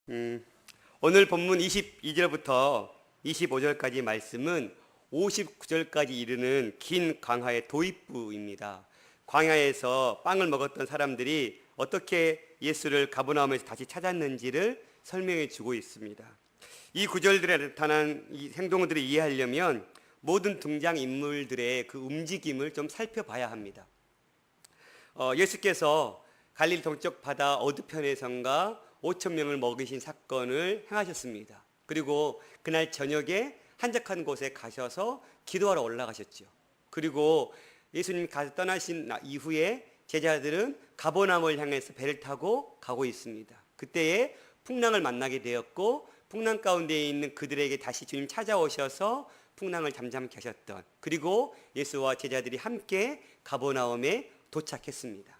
음, 오늘 본문 22절부터 25절까지 말씀은 59절까지 이르는 긴 광야의 도입부입니다. 광야에서 빵을 먹었던 사람들이 어떻게 예수를 가버나움에서 다시 찾았는지를 설명해 주고 있습니다. 이 구절들에 나타난 이 행동들을 이해하려면 모든 등장인물들의 그 움직임을 좀 살펴봐야 합니다. 예수께서 갈릴리 동쪽 바다 어두편에선가 5천 명을 먹이신 사건을 행하셨습니다. 그리고 그날 저녁에 한적한 곳에 가셔서 기도하러 올라가셨죠. 그리고 예수님 떠나신 이후에 제자들은 가버나움을 향해서 배를 타고 가고 있습니다. 그때에 풍랑을 만나게 되었고 풍랑 가운데 있는 그들에게 다시 주님 찾아오셔서 풍랑을 잠잠케 하셨던, 그리고 예수와 제자들이 함께 가버나움에 도착했습니다.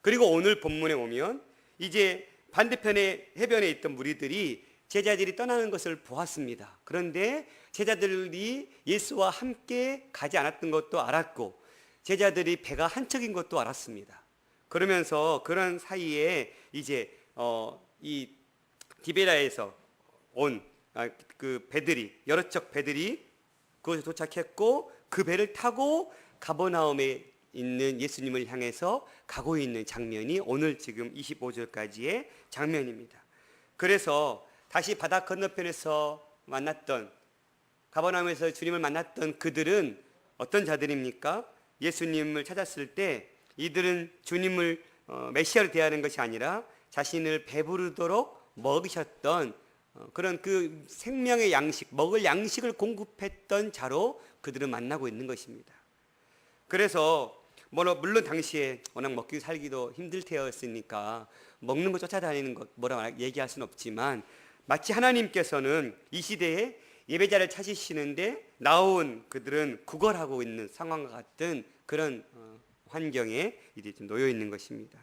그리고 오늘 본문에 오면 이제 반대편의 해변에 있던 무리들이 제자들이 떠나는 것을 보았습니다. 그런데 제자들이 예수와 함께 가지 않았던 것도 알았고 제자들이 배가 한 척인 것도 알았습니다. 그러면서 그런 사이에 이제 이 디베라에서 온 그 배들이, 여러 척 배들이 그곳에 도착했고 그 배를 타고 가버나움에 있는 예수님을 향해서 가고 있는 장면이 오늘 지금 25절까지의 장면입니다. 그래서 다시 바다 건너편에서 만났던, 가버나움에서 주님을 만났던 그들은 어떤 자들입니까? 예수님을 찾았을 때 이들은 주님을 메시아로 대하는 것이 아니라 자신을 배부르도록 먹이셨던 그런 그 생명의 양식, 먹을 양식을 공급했던 자로 그들은 만나고 있는 것입니다. 그래서 물론 당시에 워낙 먹기 살기도 힘들 테였으니까 먹는 거 쫓아다니는 것 뭐라고 얘기할 수는 없지만, 마치 하나님께서는 이 시대에 예배자를 찾으시는데 나온 그들은 구걸하고 있는 상황과 같은 그런 환경에 이제 좀 놓여 있는 것입니다.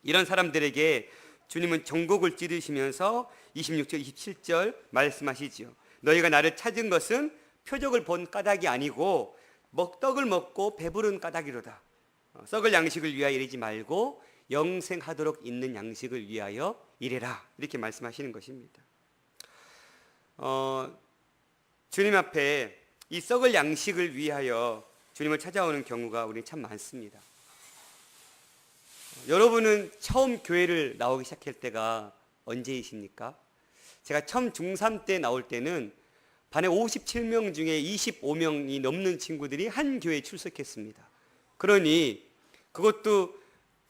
이런 사람들에게 주님은 전곡을 찌르시면서 26절 27절 말씀하시죠. 너희가 나를 찾은 것은 표적을 본 까닭이 아니고 떡을 먹고 배부른 까닭이로다. 썩을 양식을 위하여 이르지 말고 영생하도록 있는 양식을 위하여 이래라. 이렇게 말씀하시는 것입니다. 주님 앞에 이 썩을 양식을 위하여 주님을 찾아오는 경우가 우리 참 많습니다. 여러분은 처음 교회를 나오기 시작할 때가 언제이십니까? 제가 처음 중3 때 나올 때는 반에 57명 중에 25명이 넘는 친구들이 한 교회에 출석했습니다. 그러니 그것도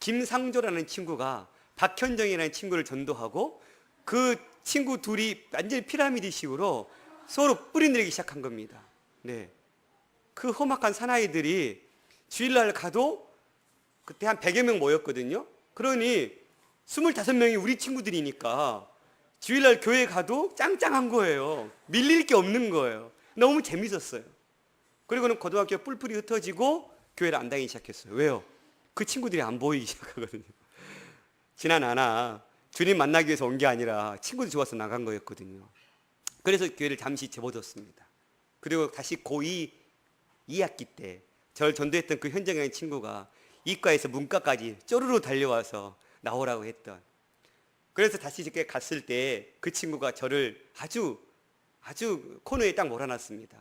김상조라는 친구가 박현정이라는 친구를 전도하고 그 친구 둘이 완전히 피라미드식으로 서로 뿌리내리기 시작한 겁니다. 네. 그 험악한 사나이들이 주일날 가도 그때 한 100여 명 모였거든요. 그러니 25명이 우리 친구들이니까 주일날 교회 가도 짱짱한 거예요. 밀릴 게 없는 거예요. 너무 재밌었어요. 그리고는 고등학교 뿔뿔이 흩어지고 교회를 안 다니기 시작했어요. 왜요? 그 친구들이 안 보이기 시작하거든요. 지나나나 주님 만나기 위해서 온 게 아니라 친구들 좋아서 나간 거였거든요. 그래서 교회를 잠시 접어뒀습니다. 그리고 다시 고2 2학기 때 저를 전도했던 그 현정이라는 친구가 이과에서 문과까지 쪼르르 달려와서 나오라고 했던, 그래서 다시 이렇게 갔을 때 그 친구가 저를 아주 코너에 딱 몰아놨습니다.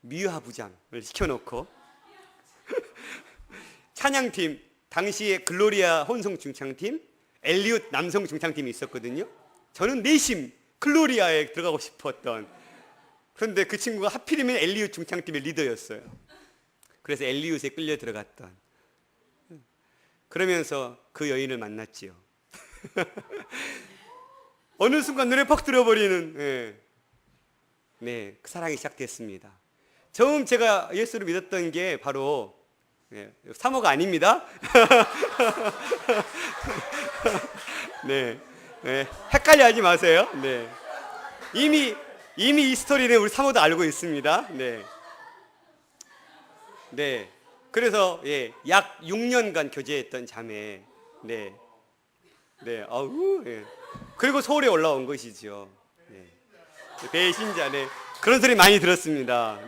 미화부장을 시켜놓고 찬양팀, 당시에 글로리아 혼성 중창팀, 엘리웃 남성 중창팀이 있었거든요. 저는 내심 글로리아에 들어가고 싶었던, 그런데 그 친구가 하필이면 엘리웃 중창팀의 리더였어요. 그래서 엘리웃에 끌려 들어갔던, 그러면서 그 여인을 만났지요. 어느 순간 눈에 퍽 들어버리는 그 사랑이 시작됐습니다. 처음 제가 예수를 믿었던 게 바로 사모가 아닙니다. 헷갈려 하지 마세요. 이미 이 스토리는 우리 사모도 알고 있습니다. 그래서 약 6년간 교제했던 자매. 그리고 서울에 올라온 것이죠. 배신자. 그런 소리 많이 들었습니다.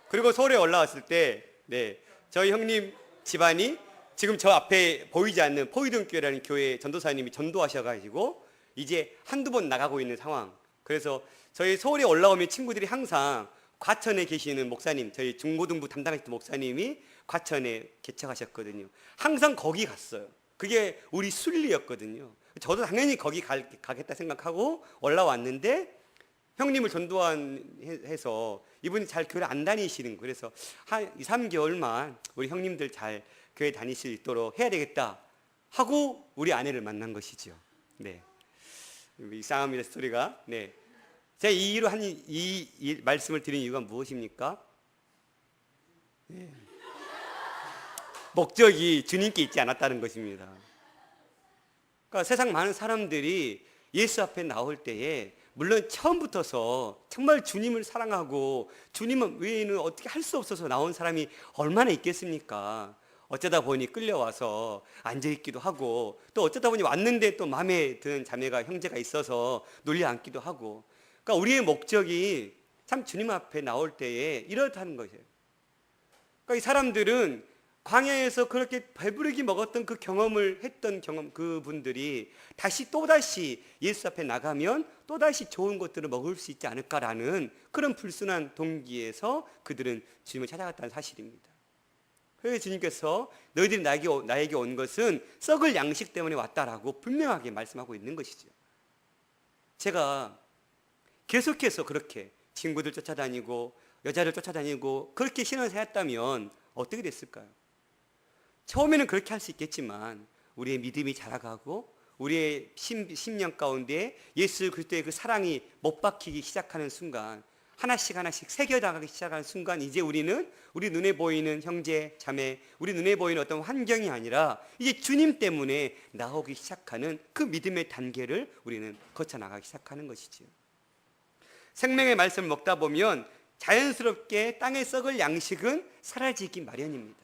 그리고 서울에 올라왔을 때 저희 형님 집안이 지금 저 앞에 보이지 않는 포이동교회라는 교회 전도사님이 전도하셔가지고 이제 한두 번 나가고 있는 상황. 그래서 저희 서울에 올라오면 친구들이 항상 과천에 계시는 목사님, 저희 중고등부 담당하셨던 목사님이 과천에 개척하셨거든요. 항상 거기 갔어요. 그게 우리 순리였거든요. 저도 당연히 거기 가겠다 생각하고 올라왔는데 형님을 전도해서 이분이 잘 교회 안 다니시는 거예요. 그래서 한 2, 3개월만 우리 형님들 잘 교회 다닐 수 있도록 해야 되겠다 하고 우리 아내를 만난 것이죠. 네. 이상합니다, 스토리가. 네. 제가 이 말씀을 드린 이유가 무엇입니까? 네. 목적이 주님께 있지 않았다는 것입니다. 그러니까 세상 많은 사람들이 예수 앞에 나올 때에 물론 처음부터서 정말 주님을 사랑하고 주님 외에는 어떻게 할 수 없어서 나온 사람이 얼마나 있겠습니까? 어쩌다 보니 끌려와서 앉아있기도 하고 또 어쩌다 보니 왔는데 또 마음에 드는 자매가 형제가 있어서 놀려 앉기도 하고, 그러니까 우리의 목적이 참 주님 앞에 나올 때에 이렇다는 것이에요. 그러니까 이 사람들은 광야에서 그렇게 배부르게 먹었던 그 경험을 했던 그분들이 또다시 예수 앞에 나가면 또다시 좋은 것들을 먹을 수 있지 않을까라는 그런 불순한 동기에서 그들은 주님을 찾아갔다는 사실입니다. 그래서 주님께서 너희들이 나에게 온 것은 썩을 양식 때문에 왔다라고 분명하게 말씀하고 있는 것이죠. 제가 계속해서 그렇게 친구들 쫓아다니고 여자를 쫓아다니고 그렇게 신앙생활 했다면 어떻게 됐을까요? 처음에는 그렇게 할 수 있겠지만 우리의 믿음이 자라가고 우리의 심령 가운데 예수 그리스도의 그 사랑이 못 박히기 시작하는 순간, 하나씩 새겨나가기 시작하는 순간, 이제 우리는 우리 눈에 보이는 형제, 자매, 우리 눈에 보이는 어떤 환경이 아니라 이제 주님 때문에 나오기 시작하는 그 믿음의 단계를 우리는 거쳐나가기 시작하는 것이지요. 생명의 말씀을 먹다 보면 자연스럽게 땅에 썩을 양식은 사라지기 마련입니다.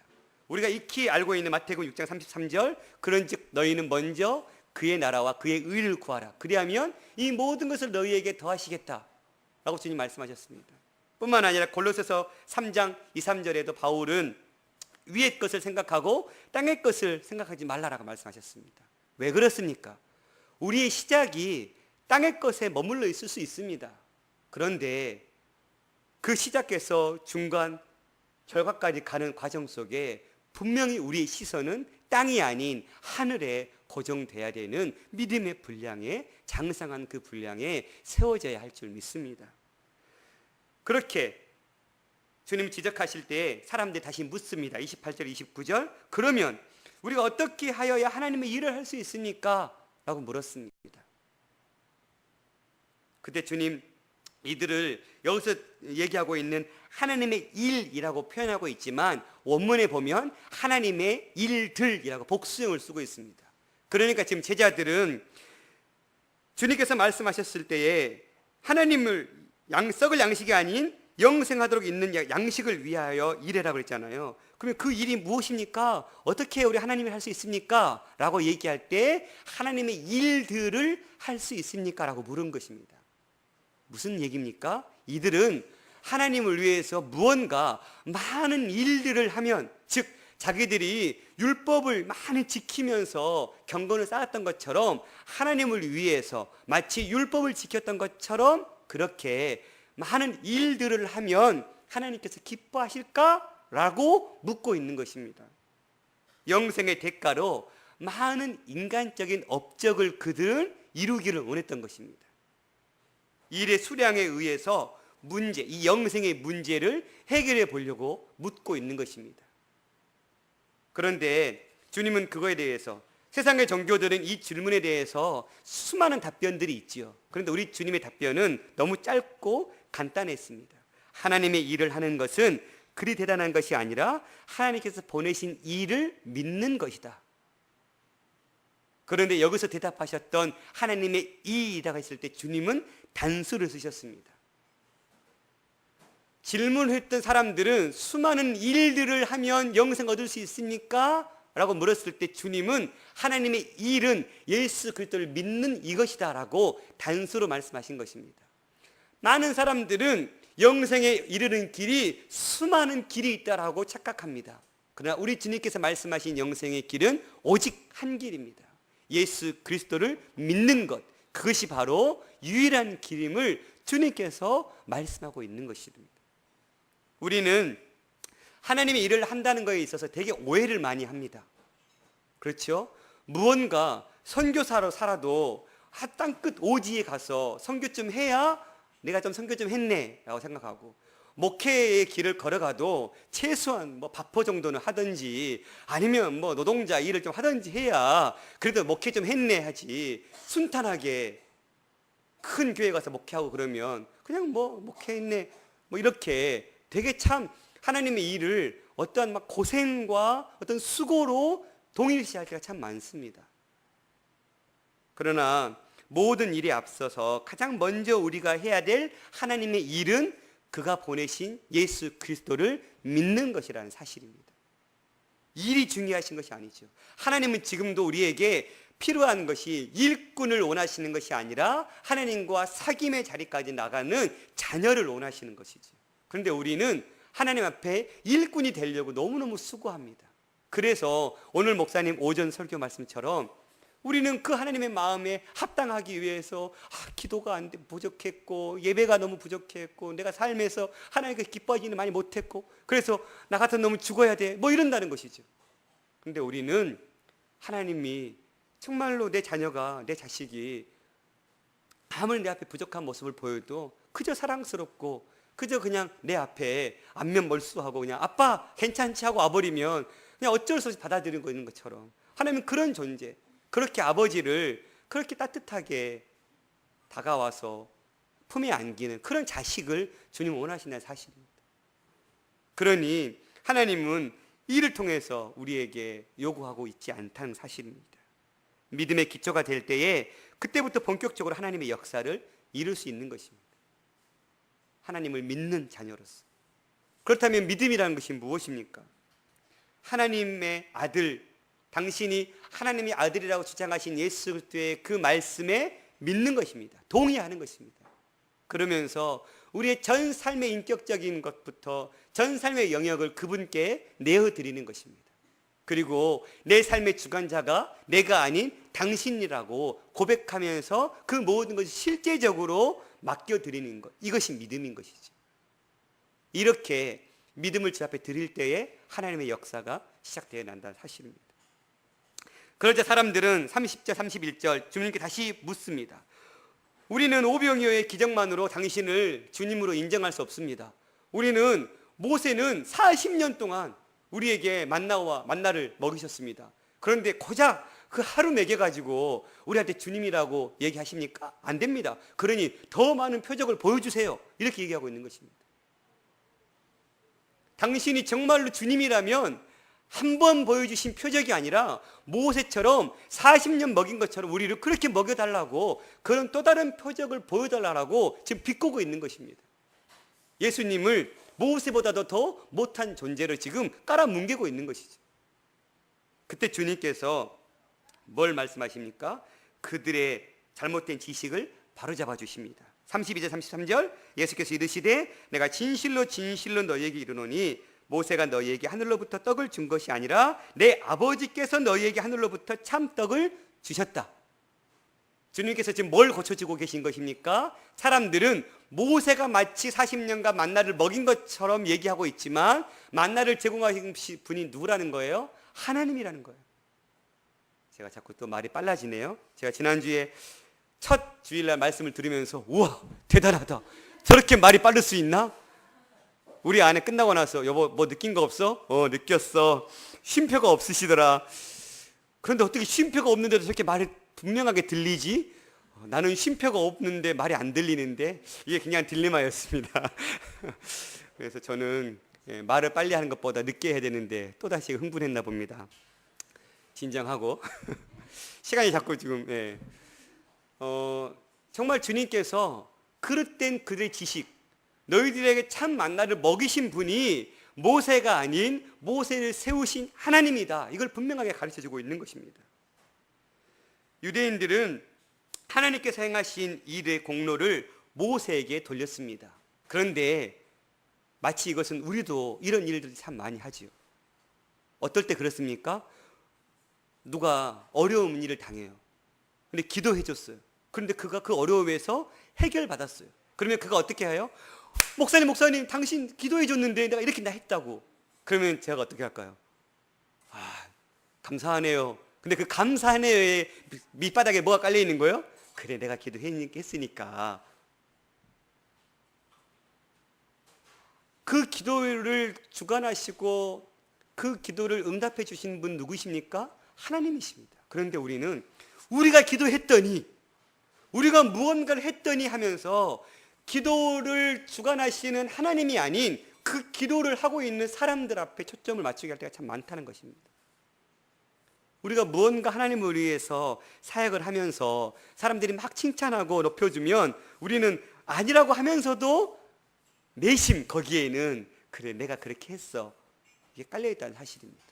우리가 익히 알고 있는 마태복음 6장 33절, 그런즉 너희는 먼저 그의 나라와 그의 의를 구하라. 그리하면 이 모든 것을 너희에게 더하시겠다 라고 주님 말씀하셨습니다. 뿐만 아니라 골로새서 3장 2, 3절에도 바울은 위의 것을 생각하고 땅의 것을 생각하지 말라라고 말씀하셨습니다. 왜 그렇습니까? 우리의 시작이 땅의 것에 머물러 있을 수 있습니다. 그런데 그 시작에서 중간 결과까지 가는 과정 속에 분명히 우리의 시선은 땅이 아닌 하늘에 고정돼야 되는 믿음의 분량에, 장성한 그 분량에 세워져야 할 줄 믿습니다. 그렇게 주님 지적하실 때 사람들이 다시 묻습니다. 28절 29절, 그러면 우리가 어떻게 하여야 하나님의 일을 할 수 있습니까? 라고 물었습니다. 그때 주님 이들을 여기서 얘기하고 있는 하나님의 일이라고 표현하고 있지만 원문에 보면 하나님의 일들이라고 복수형을 쓰고 있습니다. 그러니까 지금 제자들은 주님께서 말씀하셨을 때에 하나님을 썩을 양식이 아닌 영생하도록 있는 양식을 위하여 일해라 그랬잖아요. 그러면 그 일이 무엇입니까? 어떻게 우리 하나님을 할 수 있습니까? 라고 얘기할 때 하나님의 일들을 할 수 있습니까? 라고 물은 것입니다. 무슨 얘기입니까? 이들은 하나님을 위해서 무언가 많은 일들을 하면, 즉 자기들이 율법을 많이 지키면서 경건을 쌓았던 것처럼 하나님을 위해서 마치 율법을 지켰던 것처럼 그렇게 많은 일들을 하면 하나님께서 기뻐하실까? 라고 묻고 있는 것입니다. 영생의 대가로 많은 인간적인 업적을 그들은 이루기를 원했던 것입니다. 일의 수량에 의해서 이 영생의 문제를 해결해 보려고 묻고 있는 것입니다. 그런데 주님은 그거에 대해서, 세상의 종교들은 이 질문에 대해서 수많은 답변들이 있지요. 그런데 우리 주님의 답변은 너무 짧고 간단했습니다. 하나님의 일을 하는 것은 그리 대단한 것이 아니라 하나님께서 보내신 일을 믿는 것이다. 그런데 여기서 대답하셨던 하나님의 일이라고 했을 때 주님은 단수를 쓰셨습니다. 질문했던 사람들은 수많은 일들을 하면 영생 얻을 수 있습니까? 라고 물었을 때 주님은 하나님의 일은 예수 그리스도를 믿는 이것이다 라고 단수로 말씀하신 것입니다. 많은 사람들은 영생에 이르는 길이 수많은 길이 있다라고 착각합니다. 그러나 우리 주님께서 말씀하신 영생의 길은 오직 한 길입니다. 예수 그리스도를 믿는 것, 그것이 바로 유일한 길임을 주님께서 말씀하고 있는 것입니다. 우리는 하나님의 일을 한다는 것에 있어서 되게 오해를 많이 합니다. 그렇죠? 무언가 선교사로 살아도 땅끝 오지에 가서 선교 좀 해야 내가 좀 선교 좀 했네 라고 생각하고, 목회의 길을 걸어가도 최소한 뭐 바포 정도는 하든지 아니면 뭐 노동자 일을 좀 하든지 해야 그래도 목회 좀 했네 하지, 순탄하게 큰 교회 가서 목회하고 그러면 그냥 뭐 목회했네 뭐 이렇게 되게 참 하나님의 일을 어떠한 막 고생과 어떤 수고로 동일시할 때가 참 많습니다. 그러나 모든 일에 앞서서 가장 먼저 우리가 해야 될 하나님의 일은 그가 보내신 예수 그리스도를 믿는 것이라는 사실입니다. 일이 중요하신 것이 아니죠. 하나님은 지금도 우리에게 필요한 것이 일꾼을 원하시는 것이 아니라 하나님과 사귐의 자리까지 나가는 자녀를 원하시는 것이죠. 그런데 우리는 하나님 앞에 일꾼이 되려고 너무너무 수고합니다. 그래서 오늘 목사님 오전 설교 말씀처럼 우리는 그 하나님의 마음에 합당하기 위해서 기도가 안 돼 부족했고, 예배가 너무 부족했고, 내가 삶에서 하나님께 기뻐하지는 많이 못했고, 그래서 나 같은 놈은 죽어야 돼 뭐 이런다는 것이죠. 그런데 우리는 하나님이 정말로 내 자녀가, 내 자식이 아무리 내 앞에 부족한 모습을 보여도 그저 사랑스럽고 그저 그냥 내 앞에 안면멀수하고 그냥 아빠 괜찮지 하고 와버리면 그냥 어쩔 수 없이 받아들이는 거 있는 것처럼, 하나님은 그런 존재, 그렇게 아버지를 그렇게 따뜻하게 다가와서 품에 안기는 그런 자식을 주님은 원하시는 사실입니다. 그러니 하나님은 이를 통해서 우리에게 요구하고 있지 않다는 사실입니다. 믿음의 기초가 될 때에 그때부터 본격적으로 하나님의 역사를 이룰 수 있는 것입니다. 하나님을 믿는 자녀로서. 그렇다면 믿음이라는 것이 무엇입니까? 하나님의 아들, 당신이 하나님의 아들이라고 주장하신 예수 그리스도의 그 말씀에 믿는 것입니다. 동의하는 것입니다. 그러면서 우리의 전 삶의 인격적인 것부터 전 삶의 영역을 그분께 내어드리는 것입니다. 그리고 내 삶의 주관자가 내가 아닌 당신이라고 고백하면서 그 모든 것을 실제적으로 맡겨드리는 것, 이것이 믿음인 것이죠. 이렇게 믿음을 주 앞에 드릴 때에 하나님의 역사가 시작되어 난다는 사실입니다. 그러자 사람들은 30절 31절 주님께 다시 묻습니다. 우리는 오병이어의 기적만으로 당신을 주님으로 인정할 수 없습니다. 우리는 모세는 40년 동안 우리에게 만나를 먹이셨습니다. 그런데 고작 그 하루 먹여가지고 우리한테 주님이라고 얘기하십니까? 안 됩니다. 그러니 더 많은 표적을 보여주세요. 이렇게 얘기하고 있는 것입니다. 당신이 정말로 주님이라면 한 번 보여주신 표적이 아니라 모세처럼 40년 먹인 것처럼 우리를 그렇게 먹여달라고, 그런 또 다른 표적을 보여달라고 지금 비꼬고 있는 것입니다. 예수님을 모세보다도 더 못한 존재로 지금 깔아뭉개고 있는 것이죠. 그때 주님께서 뭘 말씀하십니까? 그들의 잘못된 지식을 바로잡아 주십니다. 32절 33절 예수께서 이르시되 내가 진실로 진실로 너희에게 이르노니 모세가 너희에게 하늘로부터 떡을 준 것이 아니라 내 아버지께서 너희에게 하늘로부터 참 떡을 주셨다. 주님께서 지금 뭘 고쳐주고 계신 것입니까? 사람들은 모세가 마치 40년간 만나를 먹인 것처럼 얘기하고 있지만 만나를 제공하신 분이 누구라는 거예요? 하나님이라는 거예요. 제가 자꾸 또 말이 빨라지네요. 제가 지난주에 첫 주일날 말씀을 들으면서 우와 대단하다, 저렇게 말이 빠를 수 있나? 우리 아내 끝나고 나서 여보 뭐 느낀 거 없어? 느꼈어. 쉼표가 없으시더라. 그런데 어떻게 쉼표가 없는데도 저렇게 말이 분명하게 들리지? 나는 쉼표가 없는데 말이 안 들리는데, 이게 그냥 딜레마였습니다. 그래서 저는 말을 빨리 하는 것보다 늦게 해야 되는데 또다시 흥분했나 봅니다. 진정하고 시간이 자꾸 지금 정말 주님께서 그릇된 그들의 지식, 너희들에게 참 만나를 먹이신 분이 모세가 아닌 모세를 세우신 하나님이다, 이걸 분명하게 가르쳐주고 있는 것입니다. 유대인들은 하나님께서 행하신 일의 공로를 모세에게 돌렸습니다. 그런데 마치 이것은 우리도 이런 일들을 참 많이 하죠. 어떨 때 그렇습니까? 누가 어려운 일을 당해요. 근데 기도해 줬어요. 그런데 그가 그 어려움에서 해결받았어요. 그러면 그가 어떻게 해요? 목사님, 당신 기도해 줬는데 내가 이렇게 했다고. 그러면 제가 어떻게 할까요? 감사하네요. 근데 그 감사하네요의 밑바닥에 뭐가 깔려 있는 거예요? 그래, 내가 기도했으니까. 그 기도를 주관하시고 그 기도를 응답해 주신 분 누구십니까? 하나님이십니다. 그런데 우리는 우리가 기도했더니, 우리가 무언가를 했더니 하면서 기도를 주관하시는 하나님이 아닌 그 기도를 하고 있는 사람들 앞에 초점을 맞추게 할 때가 참 많다는 것입니다. 우리가 무언가 하나님을 위해서 사역을 하면서 사람들이 막 칭찬하고 높여주면 우리는 아니라고 하면서도 내심 거기에는 그래, 내가 그렇게 했어, 이게 깔려있다는 사실입니다.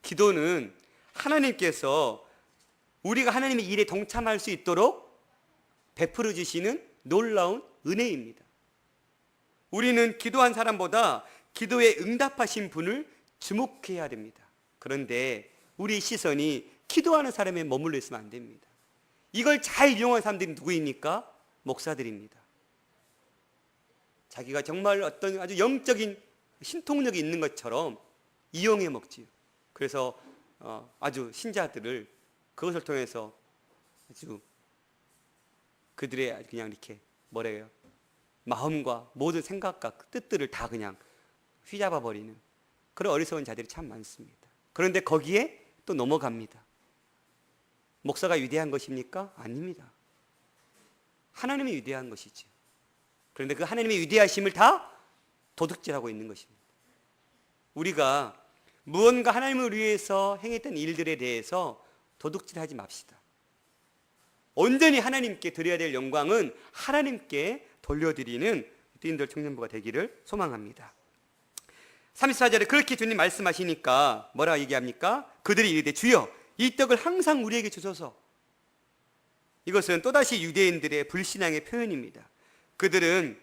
기도는 하나님께서 우리가 하나님의 일에 동참할 수 있도록 베풀어 주시는 놀라운 은혜입니다. 우리는 기도한 사람보다 기도에 응답하신 분을 주목해야 됩니다. 그런데 우리 시선이 기도하는 사람에 머물러 있으면 안 됩니다. 이걸 잘 이용한 사람들이 누구입니까? 목사들입니다. 자기가 정말 어떤 아주 영적인 신통력이 있는 것처럼 이용해 먹지요. 그래서 아주 신자들을 그것을 통해서 아주 그들의 그냥 이렇게 뭐래요? 마음과 모든 생각과 뜻들을 다 그냥 휘잡아 버리는 그런 어리석은 자들이 참 많습니다. 그런데 거기에 또 넘어갑니다. 목사가 위대한 것입니까? 아닙니다. 하나님이 위대한 것이죠. 그런데 그 하나님의 위대하심을 다 도둑질하고 있는 것입니다. 우리가 무언가 하나님을 위해서 행했던 일들에 대해서 도둑질하지 맙시다. 온전히 하나님께 드려야 될 영광은 하나님께 돌려드리는 띠인들 청년부가 되기를 소망합니다. 34절에 그렇게 주님 말씀하시니까 뭐라 얘기합니까? 그들이 이르되 주여 이 떡을 항상 우리에게 주소서. 이것은 또다시 유대인들의 불신앙의 표현입니다. 그들은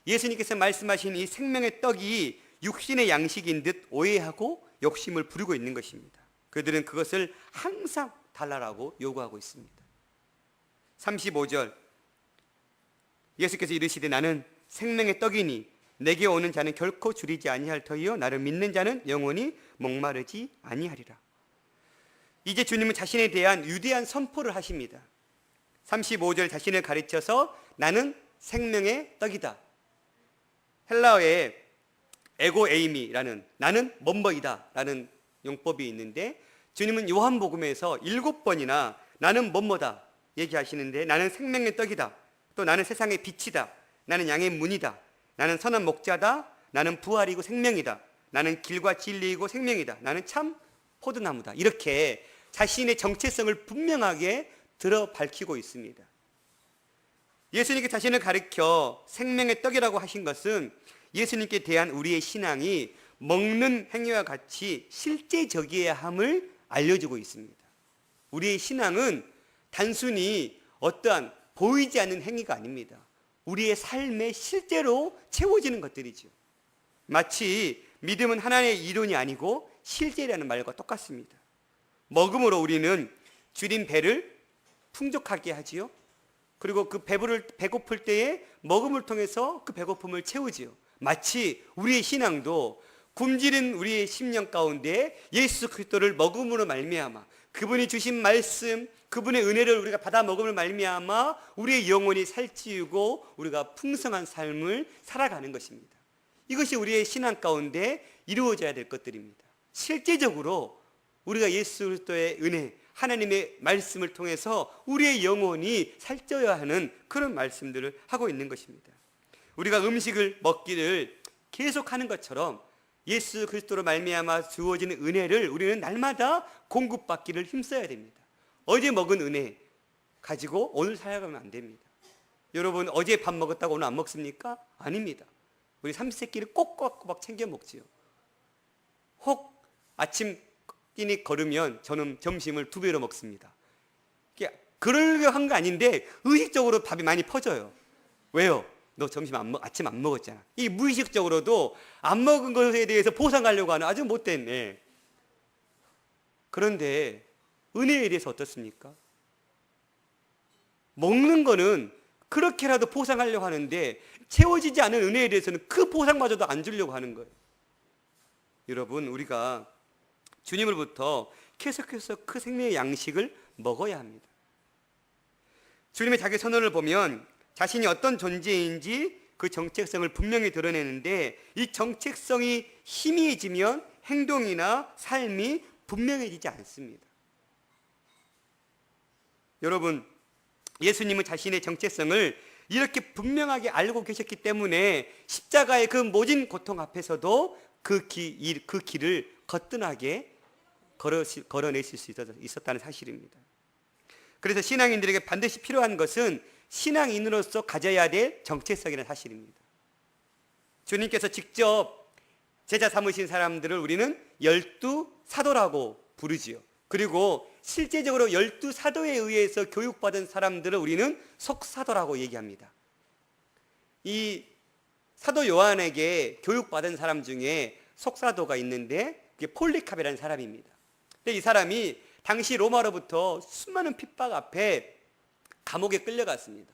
예수님께서 말씀하신 이 생명의 떡이 육신의 양식인 듯 오해하고 욕심을 부리고 있는 것입니다. 그들은 그것을 항상 달라라고 요구하고 있습니다. 35절 예수께서 이르시되 나는 생명의 떡이니 내게 오는 자는 결코 줄이지 아니할 터이요 나를 믿는 자는 영원히 목마르지 아니하리라. 이제 주님은 자신에 대한 위대한 선포를 하십니다. 35절 자신을 가르쳐서 나는 생명의 떡이다. 헬라어에 에고에이미라는 나는 뭔뭐이다 라는 용법이 있는데 주님은 요한복음에서 7번이나 나는 뭐뭐다 얘기하시는데 나는 생명의 떡이다, 또 나는 세상의 빛이다, 나는 양의 문이다, 나는 선한 목자다, 나는 부활이고 생명이다, 나는 길과 진리이고 생명이다, 나는 참 포도나무다. 이렇게 자신의 정체성을 분명하게 들어 밝히고 있습니다. 예수님께 자신을 가리켜 생명의 떡이라고 하신 것은 예수님께 대한 우리의 신앙이 먹는 행위와 같이 실제적이어야 함을 알려주고 있습니다. 우리의 신앙은 단순히 어떠한 보이지 않는 행위가 아닙니다. 우리의 삶에 실제로 채워지는 것들이죠. 마치 믿음은 하나의 이론이 아니고 실제라는 말과 똑같습니다. 먹음으로 우리는 줄인 배를 풍족하게 하지요. 그리고 그 배고플 때에 먹음을 통해서 그 배고픔을 채우지요. 마치 우리의 신앙도 굶주린 우리의 심령 가운데 예수 그리스도를 먹음으로 말미암아 그분이 주신 말씀, 그분의 은혜를 우리가 받아 먹음을 말미암아 우리의 영혼이 살찌우고 우리가 풍성한 삶을 살아가는 것입니다. 이것이 우리의 신앙 가운데 이루어져야 될 것들입니다. 실제적으로 우리가 예수 그리스도의 은혜, 하나님의 말씀을 통해서 우리의 영혼이 살쪄야 하는 그런 말씀들을 하고 있는 것입니다. 우리가 음식을 먹기를 계속하는 것처럼 예수 그리스도로 말미암아 주어지는 은혜를 우리는 날마다 공급받기를 힘써야 됩니다. 어제 먹은 은혜 가지고 오늘 살아가면 안 됩니다. 여러분 어제 밥 먹었다고 오늘 안 먹습니까? 아닙니다. 우리 삼시세끼를 꼭꼭 챙겨 먹지요. 혹 아침 끼니 걸으면 저는 점심을 2배로 먹습니다. 그러려고 한 거 아닌데 의식적으로 밥이 많이 퍼져요. 왜요? 너 점심 아침 안 먹었잖아. 이 무의식적으로도 안 먹은 것에 대해서 보상하려고 하는 아주 못된 애. 그런데 은혜에 대해서 어떻습니까? 먹는 거는 그렇게라도 보상하려고 하는데 채워지지 않은 은혜에 대해서는 그 보상마저도 안 주려고 하는 거예요. 여러분, 우리가 주님으로부터 계속해서 그 생명의 양식을 먹어야 합니다. 주님의 자기 선언을 보면 자신이 어떤 존재인지 그 정체성을 분명히 드러내는데, 이 정체성이 희미해지면 행동이나 삶이 분명해지지 않습니다. 여러분, 예수님은 자신의 정체성을 이렇게 분명하게 알고 계셨기 때문에 십자가의 그 모진 고통 앞에서도 그 길을 거뜬하게 걸어내실 수 있었다는 사실입니다. 그래서 신앙인들에게 반드시 필요한 것은 신앙인으로서 가져야 될 정체성이라는 사실입니다. 주님께서 직접 제자 삼으신 사람들을 우리는 12사도라고 부르지요. 그리고 실제적으로 12사도에 의해서 교육받은 사람들을 우리는 속사도라고 얘기합니다. 이 사도 요한에게 교육받은 사람 중에 속사도가 있는데 그게 폴리캅이라는 사람입니다. 근데 이 사람이 당시 로마로부터 수많은 핍박 앞에 감옥에 끌려갔습니다.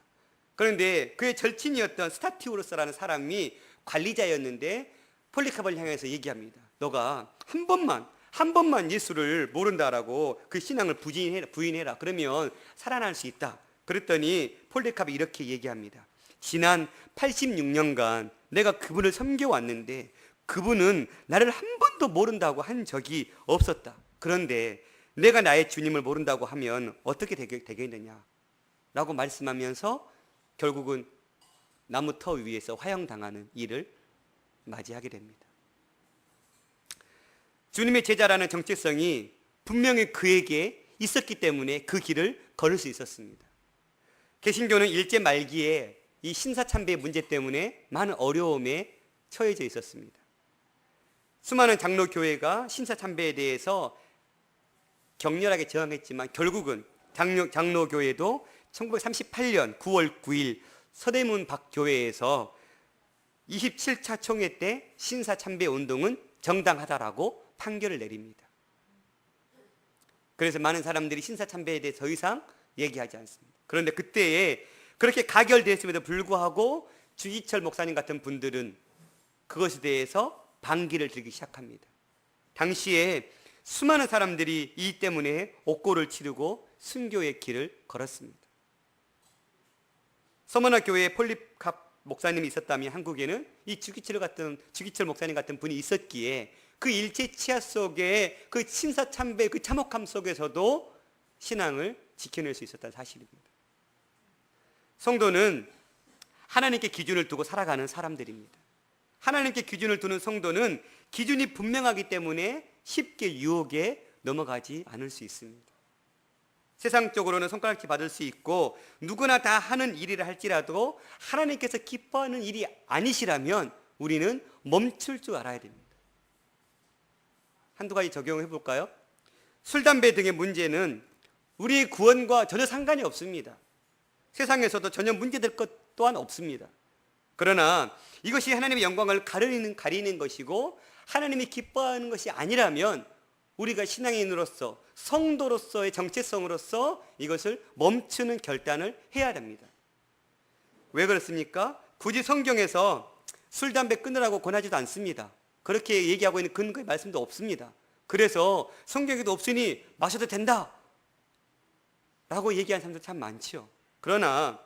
그런데 그의 절친이었던 스타티우로스라는 사람이 관리자였는데 폴리캅을 향해서 얘기합니다. 너가 한 번만 예수를 모른다라고 그 신앙을 부인해라. 그러면 살아날 수 있다. 그랬더니 폴리캅이 이렇게 얘기합니다. 지난 86년간 내가 그분을 섬겨왔는데 그분은 나를 한 번도 모른다고 한 적이 없었다. 그런데 내가 나의 주님을 모른다고 하면 어떻게 되겠느냐 라고 말씀하면서 결국은 나무터 위에서 화형당하는 일을 맞이하게 됩니다. 주님의 제자라는 정체성이 분명히 그에게 있었기 때문에 그 길을 걸을 수 있었습니다. 개신교는 일제 말기에 이 신사참배의 문제 때문에 많은 어려움에 처해져 있었습니다. 수많은 장로교회가 신사참배에 대해서 격렬하게 저항했지만 결국은 장로교회도 1938년 9월 9일 서대문 박교회에서 27차 총회 때 신사참배 운동은 정당하다라고 판결을 내립니다. 그래서 많은 사람들이 신사참배에 대해 더 이상 얘기하지 않습니다. 그런데 그때에 그렇게 가결됐음에도 불구하고 주기철 목사님 같은 분들은 그것에 대해서 반기를 들기 시작합니다. 당시에 수많은 사람들이 이 때문에 옥고를 치르고 순교의 길을 걸었습니다. 서머나 교회에 폴리캅 목사님이 있었다면 한국에는 이 주기철 목사님 같은 분이 있었기에 그 일체 치하 속에 그 신사참배 그 참혹함 속에서도 신앙을 지켜낼 수 있었다는 사실입니다. 성도는 하나님께 기준을 두고 살아가는 사람들입니다. 하나님께 기준을 두는 성도는 기준이 분명하기 때문에 쉽게 유혹에 넘어가지 않을 수 있습니다. 세상적으로는 손가락질 받을 수 있고 누구나 다 하는 일이라 할지라도 하나님께서 기뻐하는 일이 아니시라면 우리는 멈출 줄 알아야 됩니다. 한두 가지 적용해 볼까요? 술, 담배 등의 문제는 우리의 구원과 전혀 상관이 없습니다. 세상에서도 전혀 문제될 것 또한 없습니다. 그러나 이것이 하나님의 영광을 가리는 것이고 하나님이 기뻐하는 것이 아니라면 우리가 신앙인으로서 성도로서의 정체성으로서 이것을 멈추는 결단을 해야 됩니다. 왜 그렇습니까? 굳이 성경에서 술, 담배 끊으라고 권하지도 않습니다. 그렇게 얘기하고 있는 근거의 말씀도 없습니다. 그래서 성경에도 없으니 마셔도 된다 라고 얘기하는 사람들 참 많죠. 그러나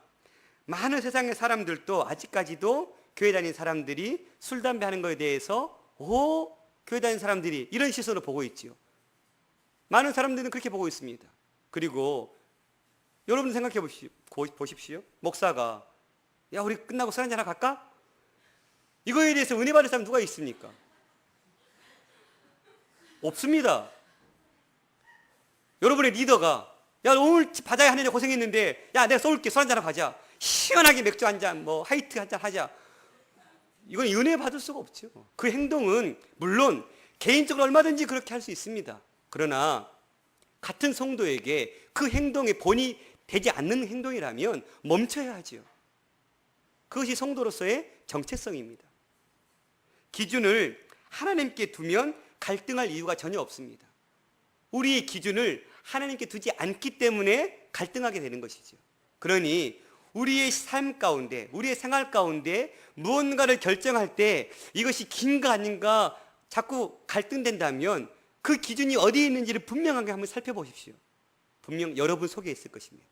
많은 세상의 사람들도 아직까지도 교회 다니는 사람들이 술, 담배 하는 것에 대해서 교회 다니는 사람들이 이런 시선으로 보고 있지요. 많은 사람들은 그렇게 보고 있습니다. 그리고 여러분 생각해 보십시오. 목사가 야 우리 끝나고 술 한잔 하러 갈까? 이거에 대해서 은혜 받을 사람 누가 있습니까? 없습니다. 여러분의 리더가 야 오늘 바자회 하느냐 고생했는데 야 내가 쏠게 술 한잔 하러 가자. 시원하게 맥주 한잔 하이트 한잔 하자. 이건 은혜 받을 수가 없죠. 그 행동은 물론 개인적으로 얼마든지 그렇게 할 수 있습니다. 그러나 같은 성도에게 그 행동에 본이 되지 않는 행동이라면 멈춰야 하죠. 그것이 성도로서의 정체성입니다. 기준을 하나님께 두면 갈등할 이유가 전혀 없습니다. 우리의 기준을 하나님께 두지 않기 때문에 갈등하게 되는 것이죠. 그러니 우리의 삶 가운데, 우리의 생활 가운데 무언가를 결정할 때 이것이 긴가 아닌가 자꾸 갈등된다면 그 기준이 어디에 있는지를 분명하게 한번 살펴보십시오. 분명 여러분 속에 있을 것입니다.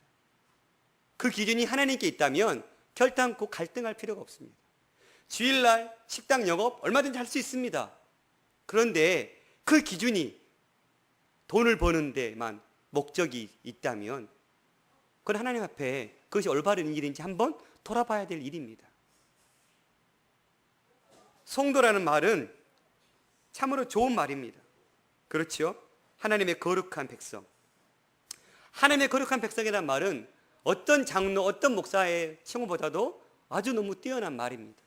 그 기준이 하나님께 있다면 결단코 갈등할 필요가 없습니다. 주일날 식당 영업 얼마든지 할 수 있습니다. 그런데 그 기준이 돈을 버는 데만 목적이 있다면 그건 하나님 앞에 그것이 올바른 일인지 한번 돌아봐야 될 일입니다. 성도라는 말은 참으로 좋은 말입니다. 그렇죠? 하나님의 거룩한 백성. 하나님의 거룩한 백성이라는 말은 어떤 장로, 어떤 목사의 칭호보다도 아주 너무 뛰어난 말입니다.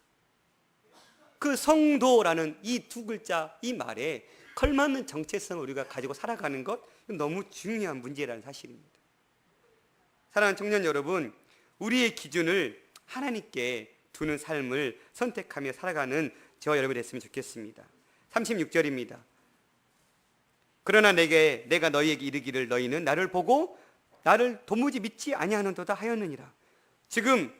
그 성도라는 이 두 글자, 이 말에 걸맞는 정체성을 우리가 가지고 살아가는 것, 너무 중요한 문제라는 사실입니다. 사랑하는 청년 여러분, 우리의 기준을 하나님께 두는 삶을 선택하며 살아가는 저와 여러분이 됐으면 좋겠습니다. 36절입니다. 그러나 내가 너희에게 이르기를 너희는 나를 보고 나를 도무지 믿지 아니하는도다 하였느니라. 지금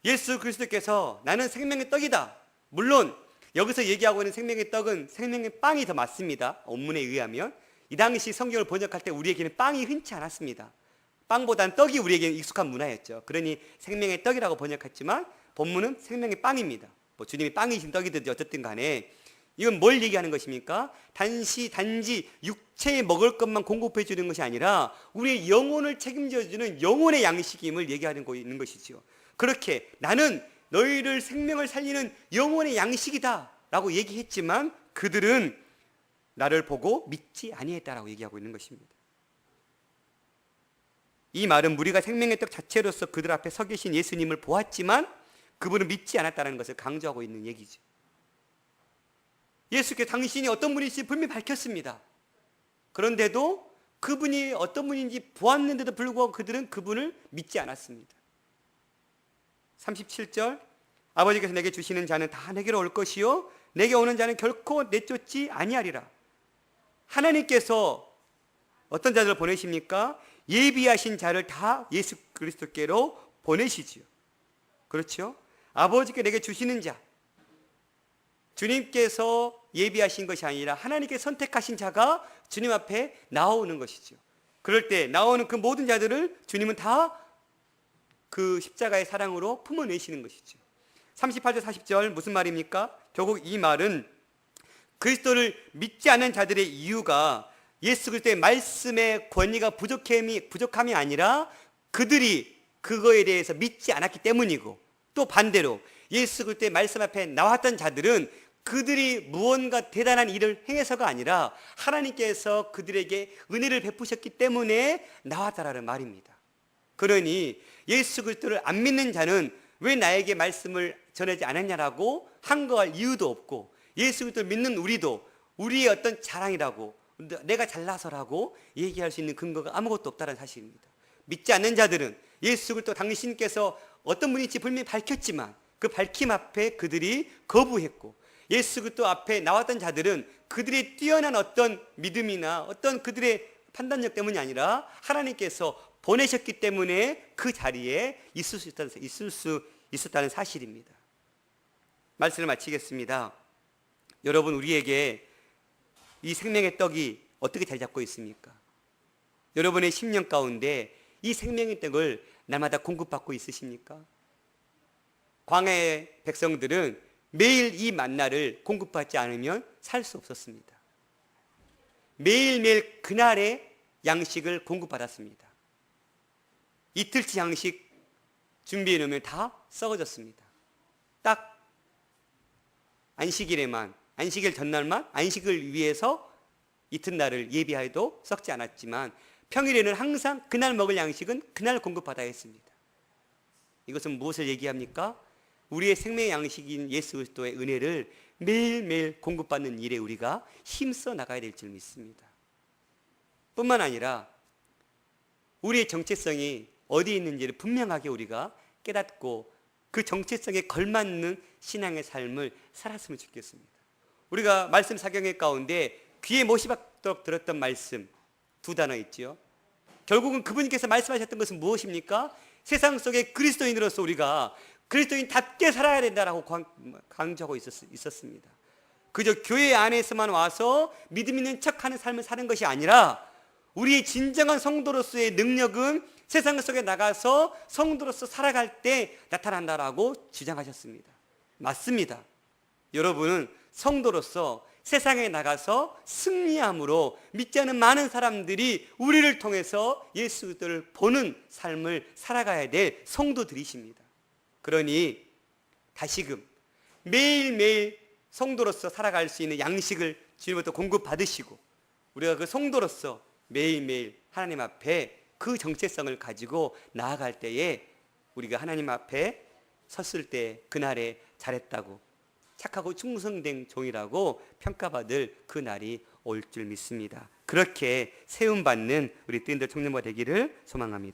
예수 그리스도께서 나는 생명의 떡이다. 물론 여기서 얘기하고 있는 생명의 떡은 생명의 빵이 더 맞습니다. 원문에 의하면 이 당시 성경을 번역할 때 우리에게는 빵이 흔치 않았습니다. 빵보다는 떡이 우리에게는 익숙한 문화였죠. 그러니 생명의 떡이라고 번역했지만 본문은 생명의 빵입니다. 뭐 주님이 빵이신 떡이든지 어쨌든 간에 이건 뭘 얘기하는 것입니까? 단지 육체에 먹을 것만 공급해 주는 것이 아니라 우리의 영혼을 책임져 주는 영혼의 양식임을 얘기하는 있는 것이죠. 그렇게 나는 너희를 생명을 살리는 영혼의 양식이다 라고 얘기했지만 그들은 나를 보고 믿지 아니했다라고 얘기하고 있는 것입니다. 이 말은 우리가 생명의 떡 자체로서 그들 앞에 서 계신 예수님을 보았지만 그분은 믿지 않았다는 것을 강조하고 있는 얘기죠. 예수께 당신이 어떤 분인지 분명히 밝혔습니다. 그런데도 그분이 어떤 분인지 보았는데도 불구하고 그들은 그분을 믿지 않았습니다. 37절, 아버지께서 내게 주시는 자는 다 내게로 올 것이요 내게 오는 자는 결코 내쫓지 아니하리라. 하나님께서 어떤 자들을 보내십니까? 예비하신 자를 다 예수 그리스도께로 보내시지요. 그렇죠? 아버지께 내게 주시는 자, 주님께서 예비하신 것이 아니라 하나님께 선택하신 자가 주님 앞에 나오는 것이죠. 그럴 때 나오는 그 모든 자들을 주님은 다 그 십자가의 사랑으로 품어내시는 것이죠. 38절 40절 무슨 말입니까? 결국 이 말은 그리스도를 믿지 않는 자들의 이유가 예수 그리스도의 말씀의 권위가 부족함이 아니라 그들이 그거에 대해서 믿지 않았기 때문이고, 또 반대로 예수 그리스도의 말씀 앞에 나왔던 자들은 그들이 무언가 대단한 일을 행해서가 아니라 하나님께서 그들에게 은혜를 베푸셨기 때문에 나왔다라는 말입니다. 그러니 예수 그리스도를 안 믿는 자는 왜 나에게 말씀을 전하지 않았냐라고 한거할 이유도 없고, 예수 그리스도를 믿는 우리도 우리의 어떤 자랑이라고 내가 잘나서라고 얘기할 수 있는 근거가 아무것도 없다는 사실입니다. 믿지 않는 자들은 예수 그리스도 당신께서 어떤 분인지 분명히 밝혔지만 그 밝힘 앞에 그들이 거부했고, 예수 그리스도 앞에 나왔던 자들은 그들의 뛰어난 어떤 믿음이나 어떤 그들의 판단력 때문이 아니라 하나님께서 보내셨기 때문에 그 자리에 있을 수 있었다는 사실입니다. 말씀을 마치겠습니다. 여러분, 우리에게 이 생명의 떡이 어떻게 자리 잡고 있습니까? 여러분의 심령 가운데 이 생명의 떡을 날마다 공급받고 있으십니까? 광야의 백성들은 매일 이 만나를 공급받지 않으면 살 수 없었습니다. 매일매일 그날의 양식을 공급받았습니다. 이틀치 양식 준비해 놓으면 다 썩어졌습니다. 딱 안식일 전날만 안식을 위해서 이튿날을 예비하여도 썩지 않았지만 평일에는 항상 그날 먹을 양식은 그날 공급받아야 했습니다. 이것은 무엇을 얘기합니까? 우리의 생명의 양식인 예수 그리스도의 은혜를 매일매일 공급받는 일에 우리가 힘써 나가야 될 줄 믿습니다. 뿐만 아니라 우리의 정체성이 어디에 있는지를 분명하게 우리가 깨닫고 그 정체성에 걸맞는 신앙의 삶을 살았으면 좋겠습니다. 우리가 말씀 사경의 가운데 귀에 못이 박도록 들었던 말씀 두 단어 있죠. 결국은 그분께서 말씀하셨던 것은 무엇입니까? 세상 속에 그리스도인으로서 우리가 그리스도인답게 살아야 된다라고 강조하고 있었습니다. 그저 교회 안에서만 와서 믿음 있는 척하는 삶을 사는 것이 아니라 우리의 진정한 성도로서의 능력은 세상 속에 나가서 성도로서 살아갈 때 나타난다라고 주장하셨습니다. 맞습니다. 여러분은 성도로서 세상에 나가서 승리함으로 믿지 않는 많은 사람들이 우리를 통해서 예수를 보는 삶을 살아가야 될 성도들이십니다. 그러니 다시금 매일매일 성도로서 살아갈 수 있는 양식을 주님부터 공급받으시고 우리가 그 성도로서 매일매일 하나님 앞에 그 정체성을 가지고 나아갈 때에 우리가 하나님 앞에 섰을 때 그날에 잘했다고 착하고 충성된 종이라고 평가받을 그 날이 올 줄 믿습니다. 그렇게 세움받는 우리 뜨인들 청년부가 되기를 소망합니다.